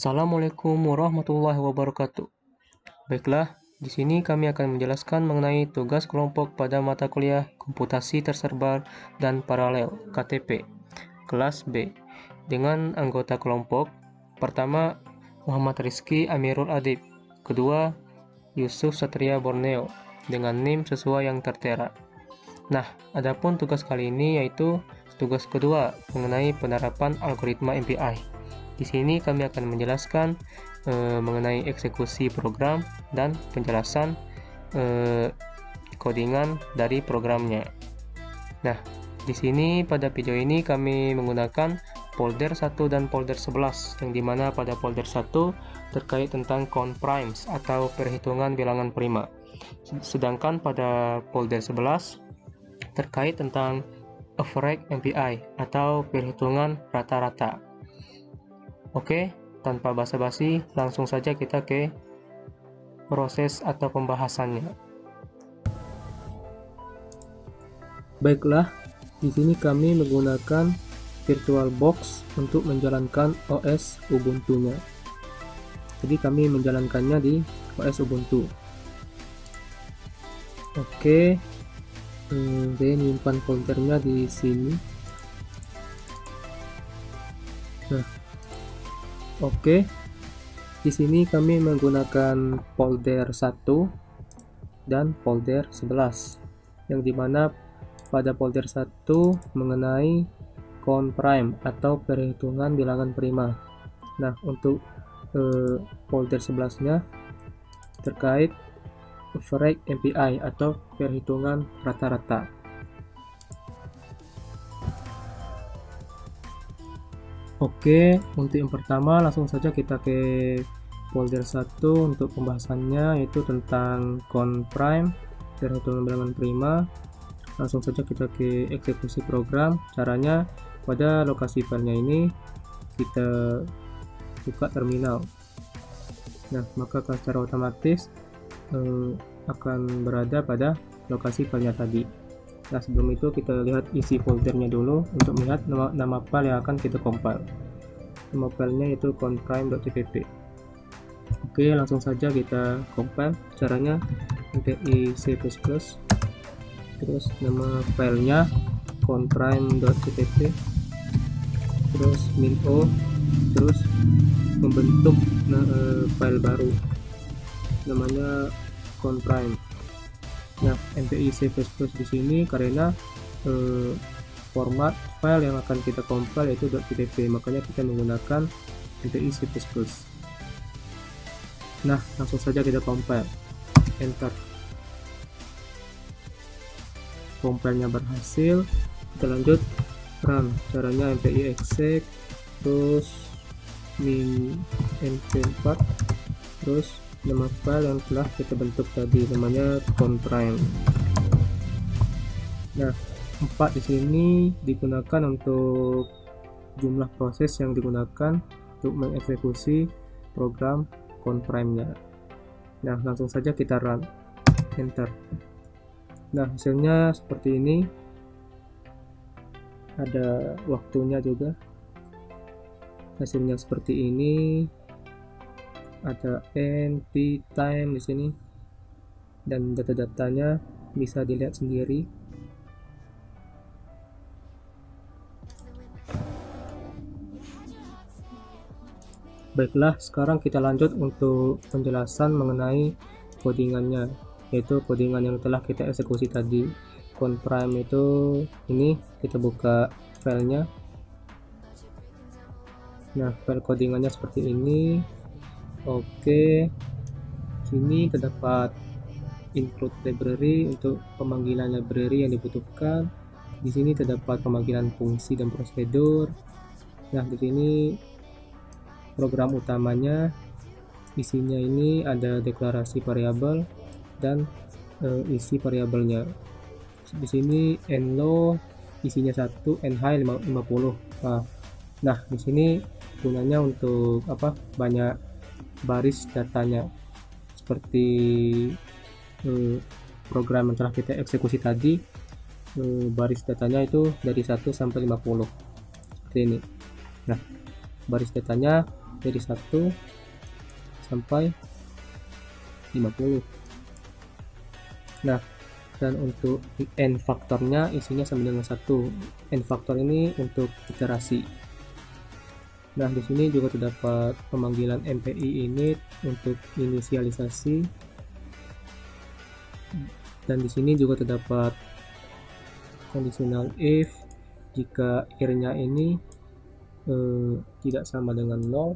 Assalamualaikum warahmatullahi wabarakatuh. Baiklah, di sini kami akan menjelaskan mengenai tugas kelompok pada mata kuliah Komputasi Terserbar dan Paralel (KTP) kelas B dengan anggota kelompok pertama Muhammad Rizky Amirul Adib, kedua Yusuf Satria Borneo dengan NIM sesuai yang tertera. Nah, adapun tugas kali ini yaitu tugas kedua mengenai penerapan algoritma MPI. Di sini kami akan menjelaskan mengenai eksekusi program dan penjelasan codingan dari programnya. Nah, di sini pada video ini kami menggunakan folder 1 dan folder 11, yang dimana pada folder 1 terkait tentang count primes atau perhitungan bilangan prima. Sedangkan pada folder 11 terkait tentang average MPI atau perhitungan rata-rata. Oke, tanpa basa-basi, langsung saja kita ke proses atau pembahasannya. Baiklah, di sini kami menggunakan VirtualBox untuk menjalankan OS Ubuntu-nya. Jadi kami menjalankannya di OS Ubuntu. Oke, saya menyimpan foldernya di sini. Nah, oke, di sini kami menggunakan folder 1 dan folder 11, yang dimana pada folder 1 mengenai count prime atau perhitungan bilangan prima. Nah, untuk folder 11-nya terkait average MPI atau perhitungan rata-rata. Oke, untuk yang pertama langsung saja kita ke folder 1 untuk pembahasannya, yaitu tentang count prime, perhitungan bilangan prima. Langsung saja kita ke eksekusi program. Caranya pada lokasi filenya ini kita buka terminal. Nah, maka secara otomatis akan berada pada lokasi filenya tadi. Nah, sebelum itu kita lihat isi foldernya dulu untuk melihat nama file yang akan kita compile. Nama filenya yaitu countprime.cpp. Oke, langsung saja kita compile. Caranya mpi c++, terus nama filenya countprime.cpp, terus -o, terus membentuk file baru namanya countprime. Nah, mpi c++ di sini karena format file yang akan kita compile yaitu .cpp, makanya kita menggunakan mpi c++. Nah, langsung saja kita compile, enter. Compile-nya berhasil, kita lanjut run. Caranya mpi exec, terus min mp4, terus nama file yang telah kita bentuk tadi namanya countprime. Nah, 4 di sini digunakan untuk jumlah proses yang digunakan untuk mengeksekusi program countprime-nya. Nah, langsung saja kita run, enter. Nah, hasilnya seperti ini. Ada waktunya juga. Hasilnya seperti ini. Ada NP time di sini, dan data-datanya bisa dilihat sendiri. Baiklah, sekarang kita lanjut untuk penjelasan mengenai codingannya, yaitu codingan yang telah kita eksekusi tadi. Countprime itu ini, kita buka filenya. Nah, file codingannya seperti ini. Oke, sini terdapat include library untuk pemanggilan library yang dibutuhkan. Di sini terdapat pemanggilan fungsi dan prosedur. Nah, di sini program utamanya, isinya ini ada deklarasi variabel dan isi variabelnya. Di sini nlow isinya 1, nhigh 50. Nah, di sini gunanya untuk apa? Banyak baris datanya, seperti program yang telah kita eksekusi tadi, baris datanya itu dari 1 sampai 50 seperti ini. Nah, baris datanya dari 1 sampai 50. Nah, dan untuk n faktornya isinya sama dengan 1. N faktor ini untuk iterasi. Nah, di sini juga terdapat pemanggilan MPI init untuk inisialisasi, dan di sini juga terdapat conditional if jika ir-nya ini tidak sama dengan 0,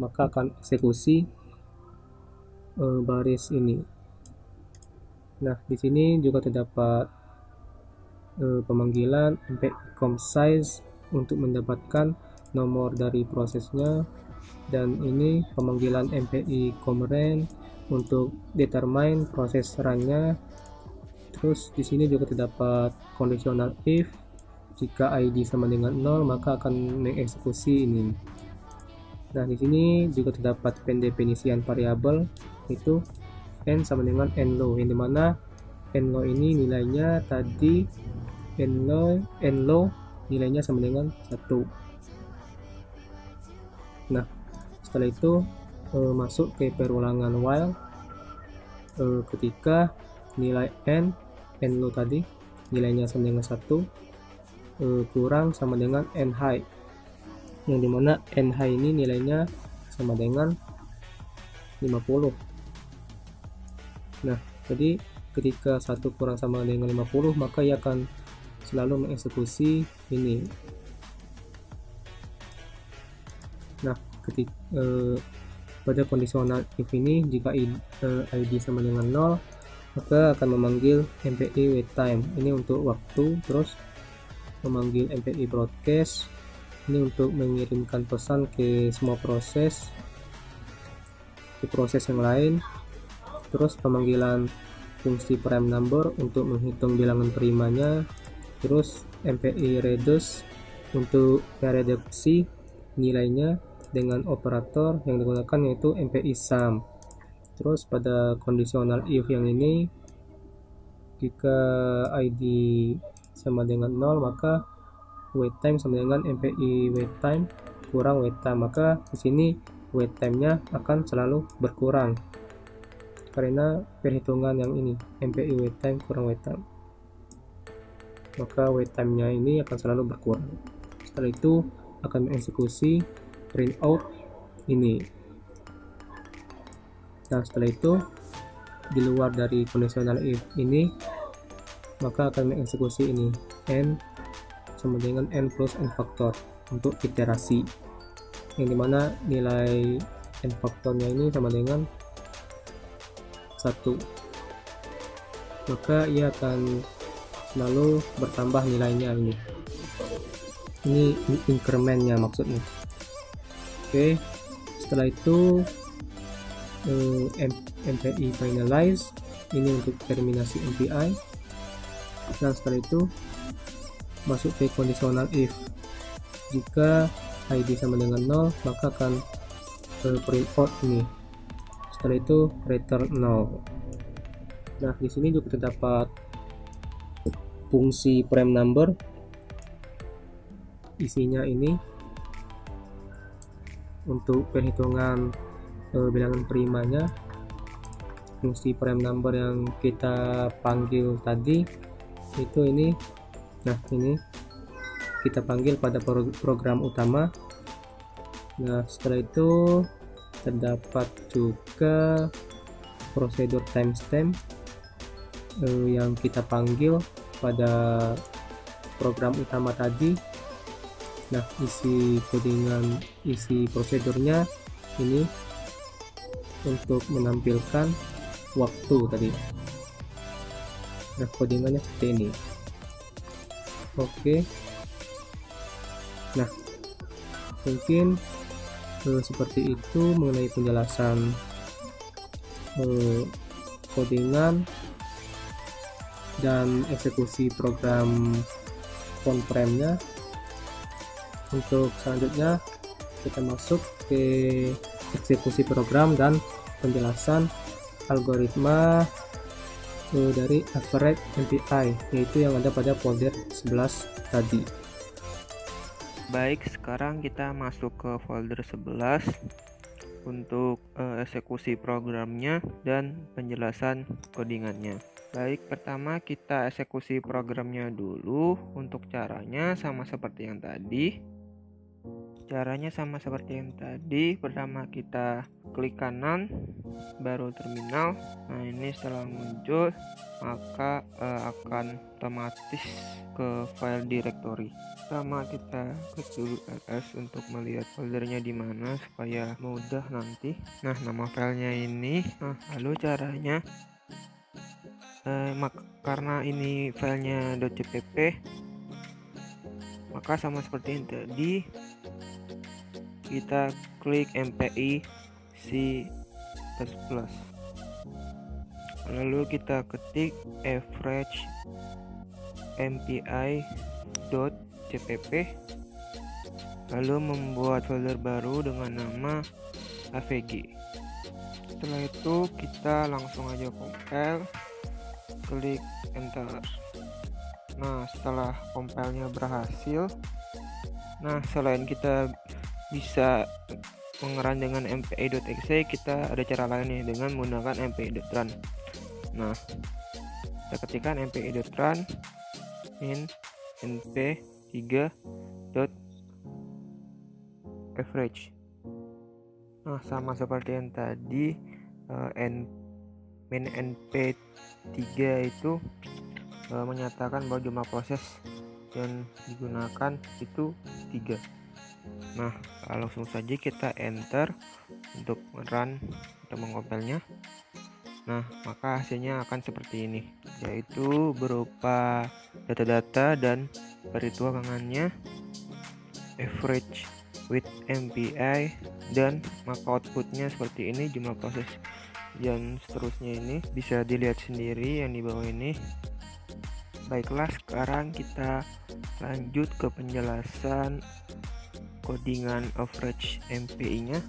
maka akan eksekusi baris ini. Nah, di sini juga terdapat pemanggilan MPI comSize untuk mendapatkan nomor dari prosesnya, dan ini pemanggilan MPI comRan untuk determine proses run-nya. Terus di sini juga terdapat conditional if jika ID sama dengan 0, maka akan mengeksekusi ini. Nah, di sini juga terdapat pendefinisian variabel, itu n sama dengan nlow, yang dimana nlow ini nilainya tadi nlow nilainya sama dengan 1. Nah, setelah itu masuk ke perulangan while ketika nilai nlow tadi nilainya sama dengan 1 kurang sama dengan n high, yang dimana n high ini nilainya sama dengan 50. Nah, jadi ketika 1 kurang sama dengan 50, maka ia akan selalu mengeksekusi ini. Nah, ketika pada kondisional if ini jika ID sama dengan 0, maka akan memanggil MPI wait time ini untuk waktu, terus memanggil MPI broadcast ini untuk mengirimkan pesan ke semua proses, ke proses yang lain. Terus pemanggilan fungsi prime number untuk menghitung bilangan primanya, terus MPI reduce untuk mereduksi nilainya dengan operator yang digunakan yaitu MPI sum. Terus pada conditional if yang ini jika ID sama dengan 0, maka wait time sama dengan MPI wait time kurang wait time, maka di sini wait time-nya akan selalu berkurang karena perhitungan yang ini MPI wait time kurang wait time, maka wait time-nya ini akan selalu berkurang. Setelah itu akan mengeksekusi print out ini. Nah, setelah itu di luar dari conditional if ini, maka akan mengeksekusi ini n sama dengan n plus n faktor untuk iterasi, yang dimana nilai n faktornya ini sama dengan 1, maka ia akan selalu bertambah nilainya ini incrementnya maksudnya. Oke, setelah itu MPI finalize ini untuk terminasi MPI, dan setelah itu masuk ke conditional if jika ID sama dengan 0, maka akan print out ini. Setelah itu return 0. Nah, di sini juga terdapat fungsi prime number, isinya ini untuk perhitungan bilangan primanya. Fungsi prime number yang kita panggil tadi itu ini. Nah, ini kita panggil pada program utama. Nah, setelah itu terdapat juga prosedur timestamp yang kita panggil pada program utama tadi. Nah, isi codingan, isi prosedurnya ini untuk menampilkan waktu tadi. Nah, codingannya seperti ini. Oke. Nah, mungkin seperti itu mengenai penjelasan codingan dan eksekusi program on-prem-nya. Untuk selanjutnya kita masuk ke eksekusi program dan penjelasan algoritma dari average MPI, yaitu yang ada pada folder 11 tadi. Baik, sekarang kita masuk ke folder 11. untuk eksekusi programnya dan penjelasan codingannya. Baik, pertama kita eksekusi programnya dulu. Untuk caranya sama seperti yang tadi. Pertama kita klik kanan, baru terminal. Nah, ini setelah muncul maka akan otomatis ke file directory. Pertama kita klik dulu ls untuk melihat foldernya di mana supaya mudah nanti. Nah, nama filenya ini. Nah, lalu caranya karena ini filenya .cpp, maka sama seperti yang tadi, kita klik MPI C++, lalu kita ketik average mpi.cpp, lalu membuat folder baru dengan nama avg. Setelah itu kita langsung aja compile, klik enter. Nah, setelah compile-nya berhasil, nah selain kita bisa mengeran dengan mpi.exe, kita ada cara lain nih dengan menggunakan mpi.run. Nah, kita ketikkan mpi.run in np3.average. Nah, sama seperti yang tadi, min np3 itu menyatakan bahwa jumlah proses yang digunakan itu 3. Nah, langsung saja kita enter untuk run atau mengkompilnya. Nah, maka hasilnya akan seperti ini, yaitu berupa data-data dan perhitungannya, average with MPI, dan maka outputnya seperti ini, jumlah proses dan seterusnya. Ini bisa dilihat sendiri yang di bawah ini. Baiklah, sekarang kita lanjut ke penjelasan codingan average MPI-nya.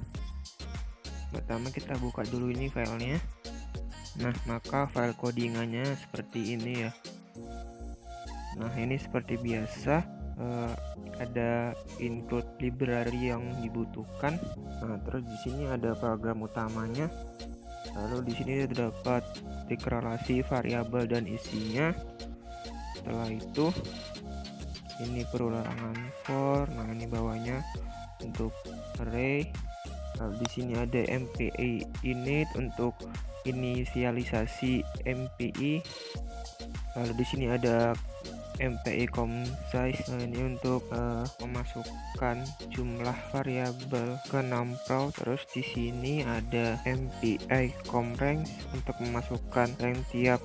Pertama kita buka dulu ini filenya. Nah, maka file codingannya seperti ini ya. Nah, ini seperti biasa ada include library yang dibutuhkan. Nah, terus di sini ada program utamanya. Lalu di sini terdapat deklarasi variabel dan isinya. Setelah itu ini perulangan for. Nah, ini bawahnya untuk array. Lalu di sini ada MPI init untuk inisialisasi MPI. Lalu di sini ada MPI size. Nah, ini untuk memasukkan jumlah variabel ke numpload. Terus di sini ada MPI range untuk memasukkan rank tiap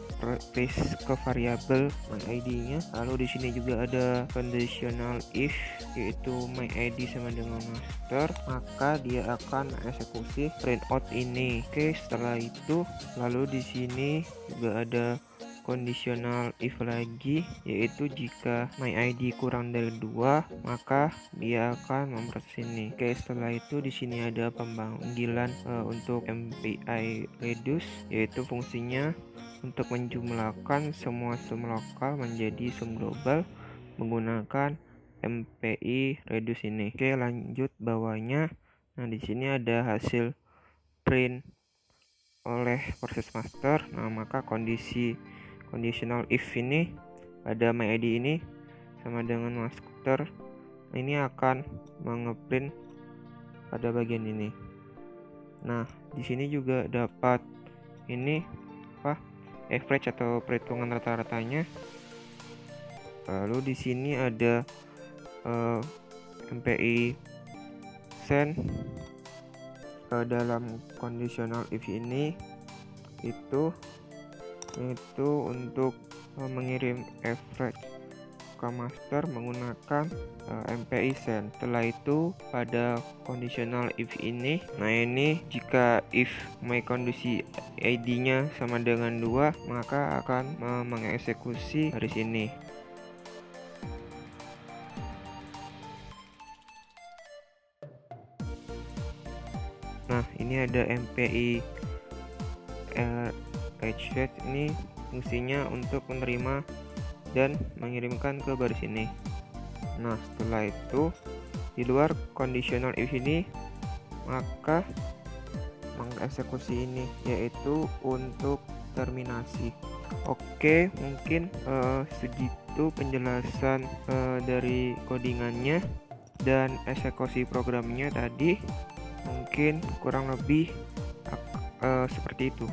list ke variabel myId-nya. Lalu di sini juga ada conditional if, yaitu myId sama dengan master, maka dia akan eksekusi printout ini. Oke, setelah itu lalu di sini juga ada conditional if lagi, yaitu jika myId kurang dari 2 maka dia akan memproses ini. Oke, setelah itu di sini ada pemanggilan untuk MPI reduce, yaitu fungsinya untuk menjumlahkan semua sum lokal menjadi sum global menggunakan MPI reduce ini. Oke, lanjut bawahnya. Nah, di sini ada hasil print oleh proses master. Nah, maka conditional if ini pada myId ini sama dengan master. Ini akan mengeprint pada bagian ini. Nah, di sini juga dapat ini average atau perhitungan rata-ratanya. Lalu di sini ada MPI send dalam conditional if ini itu untuk mengirim average ke master menggunakan MPI send. Setelah itu pada conditional if ini, nah ini jika if my kondisi id-nya sama dengan 2 maka akan mengeksekusi garis ini. Nah, ini ada MPI HFetch, ini fungsinya untuk menerima dan mengirimkan ke baris ini. Nah, setelah itu di luar conditional if ini, maka mengeksekusi ini, yaitu untuk terminasi. Oke, mungkin segitu penjelasan dari codingannya dan eksekusi programnya tadi. Mungkin kurang lebih seperti itu.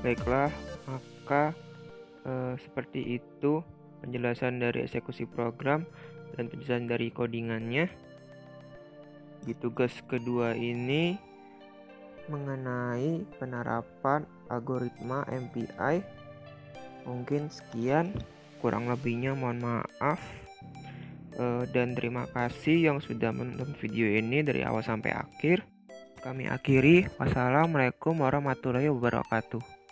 Baiklah, maka seperti itu penjelasan dari eksekusi program dan penjelasan dari codingannya. Di tugas kedua ini mengenai penerapan algoritma MPI. Mungkin sekian, kurang lebihnya mohon maaf. Dan terima kasih yang sudah menonton video ini dari awal sampai akhir. Kami akhiri. Wassalamualaikum warahmatullahi wabarakatuh.